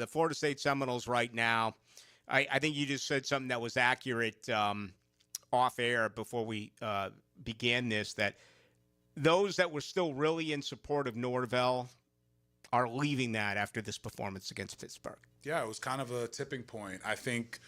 The Florida State Seminoles right now, I think you just said something that was accurate off air before we began this, that those that were still really in support of Norvell are leaving that after this performance against Pittsburgh. Yeah, it was kind of a tipping point. I think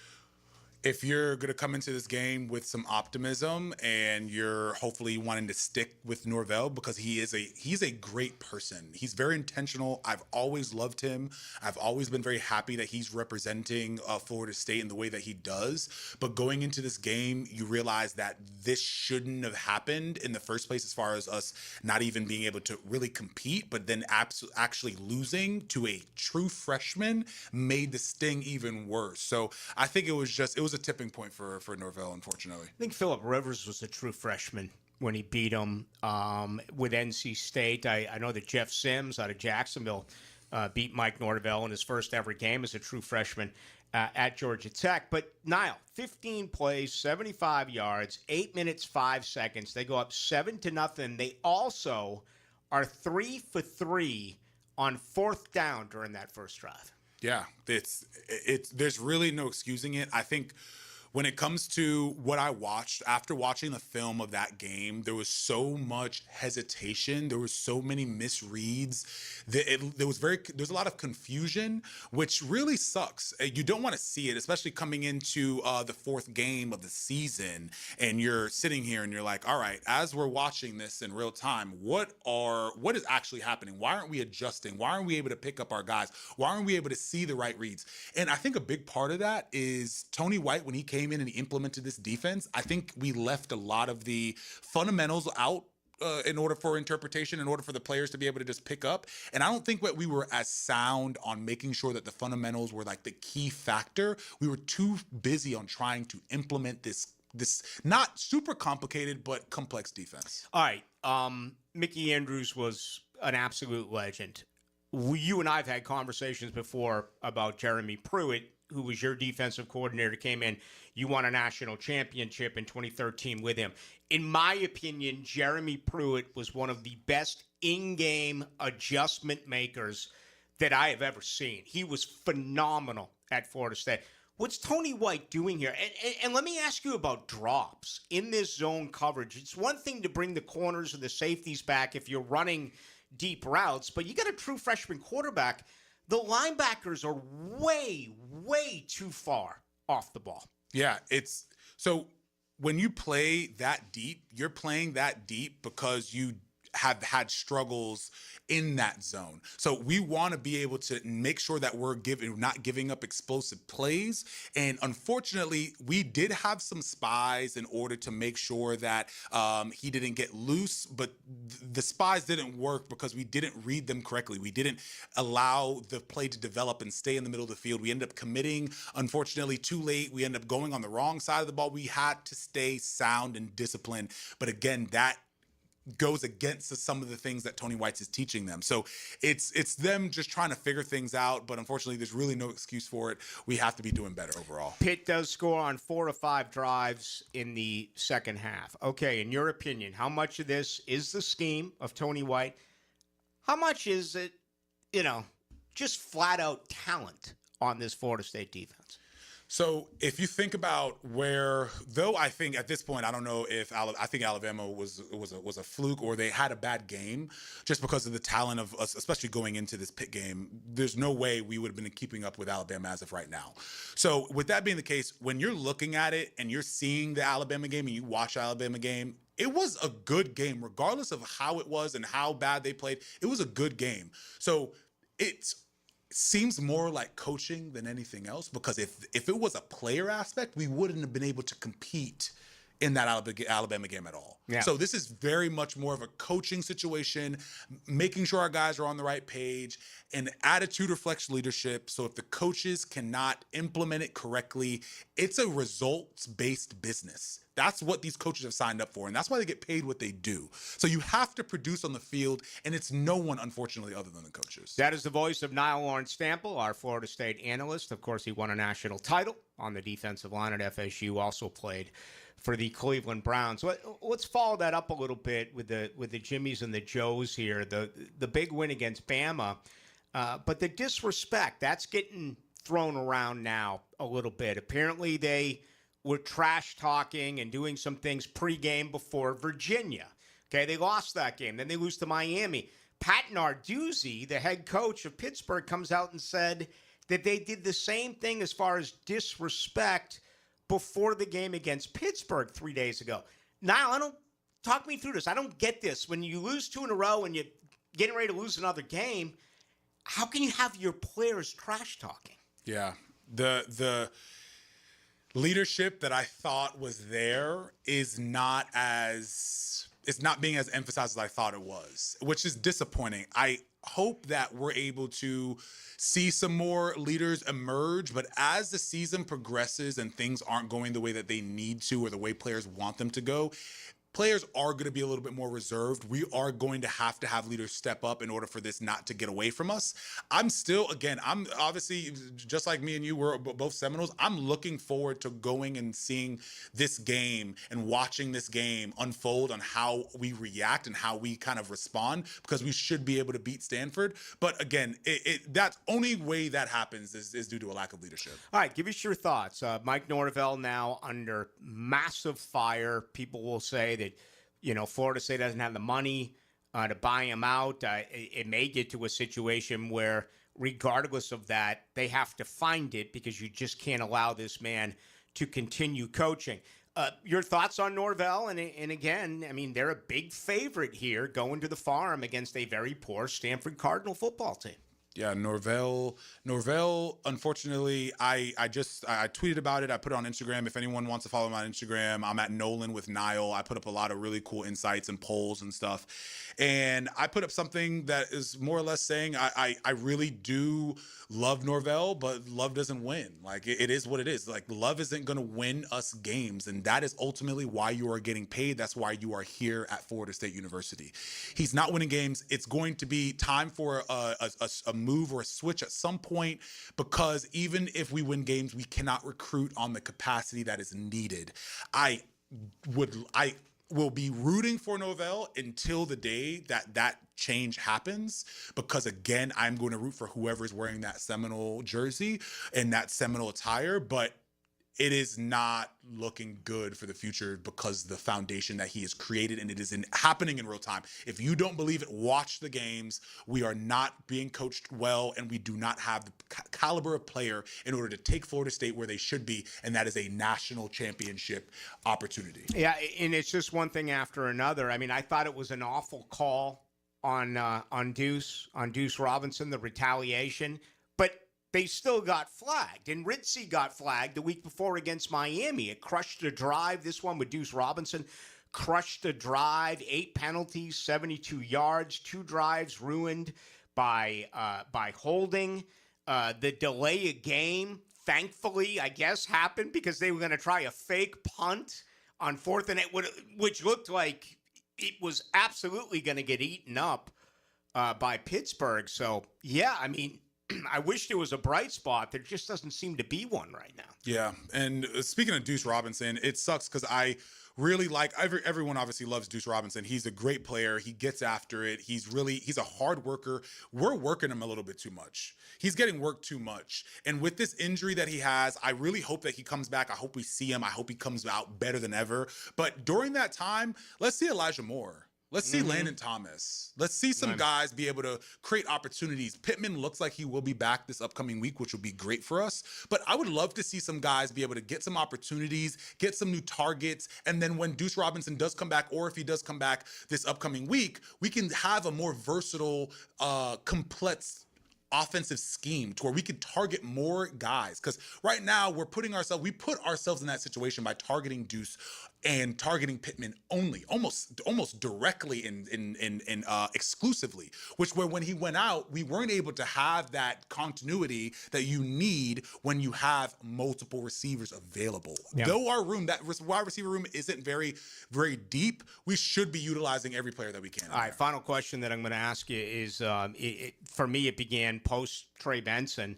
if you're going to come into this game with some optimism and you're hopefully wanting to stick with Norvell because he's a great person. He's very intentional. I've always loved him. I've always been very happy that he's representing Florida State in the way that he does. But going into this game, you realize that this shouldn't have happened in the first place, as far as us not even being able to really compete, but then actually losing to a true freshman made the sting even worse. So I think it was a tipping point for Norvell, unfortunately. I think Phillip Rivers was a true freshman when he beat him with NC State. I know that Jeff Sims out of Jacksonville beat Mike Norvell in his first ever game as a true freshman at Georgia Tech. But Nile, 15 plays, 75 yards, 8 minutes, 5 seconds. They go up 7-0. They also are 3 for 3 on fourth down during that first drive. Yeah, there's really no excusing it. I think when it comes to what I watched, after watching the film of that game, there was so much hesitation. There was so many misreads. There's a lot of confusion, which really sucks. You don't want to see it, especially coming into the fourth game of the season, and you're sitting here and you're like, all right, as we're watching this in real time, what is actually happening? Why aren't we adjusting? Why aren't we able to pick up our guys? Why aren't we able to see the right reads? And I think a big part of that is Tony White, when he came in and he implemented this defense, I think we left a lot of the fundamentals out in order for interpretation, in order for the players to be able to just pick up. And I don't think that we were as sound on making sure that the fundamentals were like the key factor. We were too busy on trying to implement this not super complicated, but complex defense. All right. Mickey Andrews was an absolute legend. You and I have had conversations before about Jeremy Pruitt, who was your defensive coordinator, came in. You won a national championship in 2013 with him. In my opinion, Jeremy Pruitt was one of the best in-game adjustment makers that I have ever seen. He was phenomenal at Florida State. What's Tony White doing here? And let me ask you about drops in this zone coverage. It's one thing to bring the corners and the safeties back if you're running deep routes, but you got a true freshman quarterback. The linebackers are way, way too far off the ball. Yeah, so when you play that deep, you're playing that deep because you have had struggles in that zone. So we want to be able to make sure that we're not giving up explosive plays. And unfortunately, we did have some spies in order to make sure that he didn't get loose, but the spies didn't work because we didn't read them correctly. We didn't allow the play to develop and stay in the middle of the field. We ended up committing, unfortunately, too late. We ended up going on the wrong side of the ball. We had to stay sound and disciplined. But again, that goes against some of the things that Tony White is teaching them. So it's them just trying to figure things out, but unfortunately there's really no excuse for it. We have to be doing better overall. Pitt does score on 4 of 5 drives in the second half. Okay, in your opinion, how much of this is the scheme of Tony White? How much is it, just flat out talent on this Florida State defense? So if you think about though I think at this point, I don't know if I think Alabama was a fluke or they had a bad game just because of the talent of us, especially going into this Pitt game. There's no way we would have been keeping up with Alabama as of right now. So with that being the case, when you're looking at it and you're seeing the Alabama game and you watch the Alabama game, it was a good game, regardless of how it was and how bad they played. It was a good game. So seems more like coaching than anything else, because if it was a player aspect, we wouldn't have been able to compete in that Alabama game at all. Yeah. So this is very much more of a coaching situation, making sure our guys are on the right page, and attitude reflects leadership. So if the coaches cannot implement it correctly, it's a results-based business. That's what these coaches have signed up for, and that's why they get paid what they do. So you have to produce on the field, and it's no one, unfortunately, other than the coaches. That is the voice of Nile Lawrence-Stample, our Florida State analyst. Of course, he won a national title on the defensive line at FSU, also played for the Cleveland Browns. Let's follow that up a little bit with the Jimmies and the Joes here. The big win against Bama. But the disrespect, that's getting thrown around now a little bit. Apparently, they were trash talking and doing some things pregame before Virginia. Okay, they lost that game. Then they lose to Miami. Pat Narduzzi, the head coach of Pittsburgh, comes out and said that they did the same thing as far as disrespect before the game against Pittsburgh 3 days ago. Now, talk me through this. I don't get this. When you lose 2 in a row and you're getting ready to lose another game, how can you have your players trash talking? Yeah. The leadership that I thought was there is not being as emphasized as I thought it was, which is disappointing. I hope that we're able to see some more leaders emerge, but as the season progresses and things aren't going the way that they need to or the way players want them to go, players are going to be a little bit more reserved. We are going to have leaders step up in order for this not to get away from us. I'm obviously, just like me and you, we're both Seminoles. I'm looking forward to going and seeing this game and watching this game unfold on how we react and how we kind of respond, because we should be able to beat Stanford. But again, that's only way that happens is due to a lack of leadership. All right, give us your thoughts. Mike Norvell now under massive fire. People will say that, Florida State doesn't have the money to buy him out. It may get to a situation where, regardless of that, they have to find it, because you just can't allow this man to continue coaching. Your thoughts on Norvell? And again, I mean, they're a big favorite here going to the Farm against a very poor Stanford Cardinal football team. Yeah, Norvell, unfortunately, I tweeted about it. I put it on Instagram. If anyone wants to follow me on Instagram, I'm at Nolan with Nile. I put up a lot of really cool insights and polls and stuff. And I put up something that is more or less saying I really do love Norvell, but love doesn't win. Like, it is what it is. Like, love isn't going to win us games. And that is ultimately why you are getting paid. That's why you are here at Florida State University. He's not winning games. It's going to be time for a move or a switch at some point, because even if we win games, we cannot recruit on the capacity that is needed. I will be rooting for Norvell until the day that change happens, because again, I'm going to root for whoever's wearing that Seminole jersey and that Seminole attire, but it is not looking good for the future because the foundation that he has created, and it is happening in real time. If you don't believe it, watch the games. We are not being coached well, and we do not have the caliber of player in order to take Florida State where they should be, and that is a national championship opportunity. Yeah, and it's just one thing after another. I mean, I thought it was an awful call on Deuce Robinson, the retaliation, but they still got flagged. And Ritzy got flagged the week before against Miami. It crushed a drive. This one with Deuce Robinson crushed a drive, 8 penalties, 72 yards, 2 drives ruined by holding. The delay of game, thankfully, I guess, happened because they were going to try a fake punt on 4th and 8, which looked like it was absolutely going to get eaten up by Pittsburgh. So, yeah, I mean, I wish there was a bright spot. There just doesn't seem to be one right now. Yeah, and speaking of Deuce Robinson, it sucks because I really like everyone obviously loves Deuce Robinson. He's a great player. He gets after it. He's a hard worker. We're working him a little bit too much. He's getting worked too much. And with this injury that he has, I really hope that he comes back. I hope we see him. I hope he comes out better than ever. But during that time, let's see Elijah Moore. Let's see Landon Thomas. Let's see some guys be able to create opportunities. Pittman looks like he will be back this upcoming week, which will be great for us. But I would love to see some guys be able to get some opportunities, get some new targets, and then when Deuce Robinson does come back, or if he does come back this upcoming week, we can have a more versatile, complex offensive scheme to where we could target more guys. Because right now we put ourselves in that situation by targeting Deuce and targeting Pittman almost directly and exclusively, which where when he went out, we weren't able to have that continuity that you need when you have multiple receivers available. Yeah. Though our room, that wide receiver room, isn't very, very deep, we should be utilizing every player that we can. All right, final question that I'm going to ask you is, for me, it began post Trey Benson.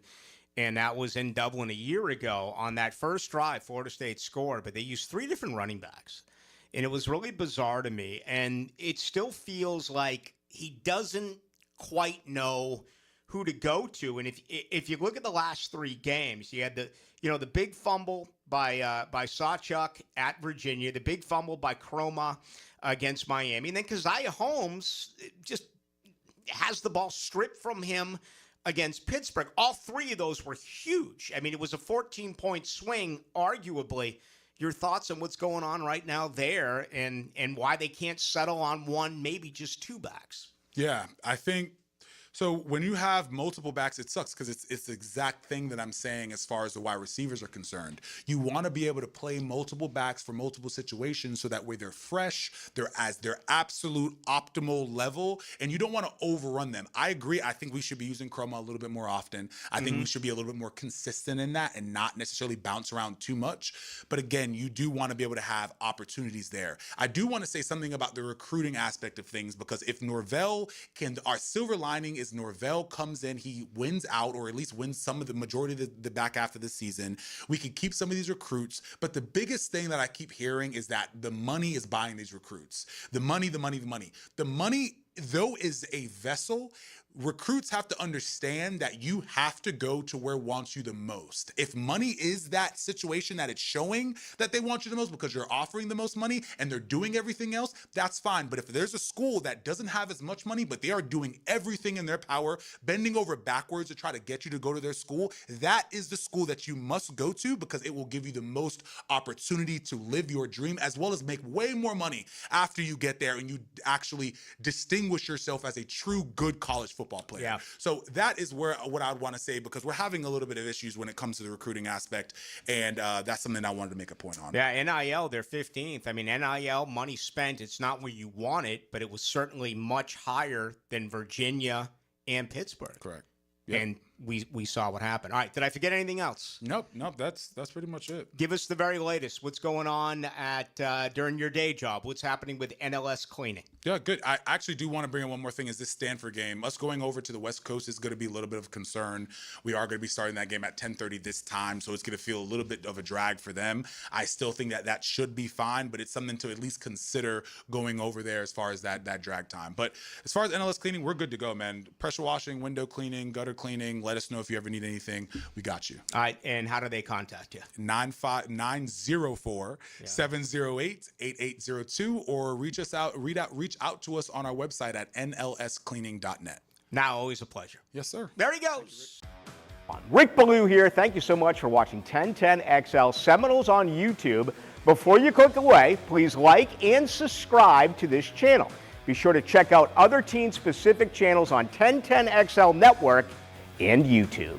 And that was in Dublin a year ago. On that first drive, Florida State scored, but they used 3 different running backs. And it was really bizarre to me. And it still feels like he doesn't quite know who to go to. And if you look at the last 3 games, you had the big fumble by Sawchuk at Virginia, the big fumble by Chroma against Miami, and then Keziah Holmes just has the ball stripped from him against Pittsburgh. All 3 of those were huge. I mean, it was a 14-point swing, arguably. Your thoughts on what's going on right now there and why they can't settle on one, maybe just 2 backs? Yeah, I think so. When you have multiple backs, it sucks because it's the exact thing that I'm saying as far as the wide receivers are concerned. You want to be able to play multiple backs for multiple situations so that way they're fresh, they're as their absolute optimal level, and you don't want to overrun them. I agree. I think we should be using Chroma a little bit more often. I think we should be a little bit more consistent in that and not necessarily bounce around too much. But again, you do want to be able to have opportunities there. I do want to say something about the recruiting aspect of things, because if Norvell our silver lining is Norvell comes in, he wins out, or at least wins some of the majority of the back half of the season. We can keep some of these recruits, but the biggest thing that I keep hearing is that the money is buying these recruits. The money, though, is a vessel. Recruits have to understand that you have to go to where wants you the most. If money is that situation that it's showing that they want you the most because you're offering the most money and they're doing everything else, that's fine. But if there's a school that doesn't have as much money, but they are doing everything in their power, bending over backwards to try to get you to go to their school, that is the school that you must go to, because it will give you the most opportunity to live your dream as well as make way more money after you get there and you actually distinguish yourself as a true good college football player. Yeah. So that is what I would want to say, because we're having a little bit of issues when it comes to the recruiting aspect, and that's something I wanted to make a point on. Yeah, NIL, they're 15th. I mean, NIL, money spent, it's not where you want it, but it was certainly much higher than Virginia and Pittsburgh. Correct. Yep. And we saw what happened. All right, did I forget anything else? Nope. That's pretty much it. Give us the very latest. What's going on at during your day job? What's happening with NLS cleaning? Yeah, good. I actually do want to bring in one more thing. Is this Stanford game? Us going over to the West Coast is going to be a little bit of concern. We are going to be starting that game at 10:30 this time, so it's going to feel a little bit of a drag for them. I still think that should be fine, but it's something to at least consider going over there as far as that drag time. But as far as NLS cleaning, we're good to go, man. Pressure washing, window cleaning, gutter cleaning. Let us know if you ever need anything. We got you. All right, and how do they contact you? 904-708-8802, or reach out to us on our website at nlscleaning.net. Now, always a pleasure. Yes, sir. There he goes. Rick Ballou here. Thank you so much for watching 1010XL Seminoles on YouTube. Before you click away, please like and subscribe to this channel. Be sure to check out other team-specific channels on 1010XL Network and YouTube.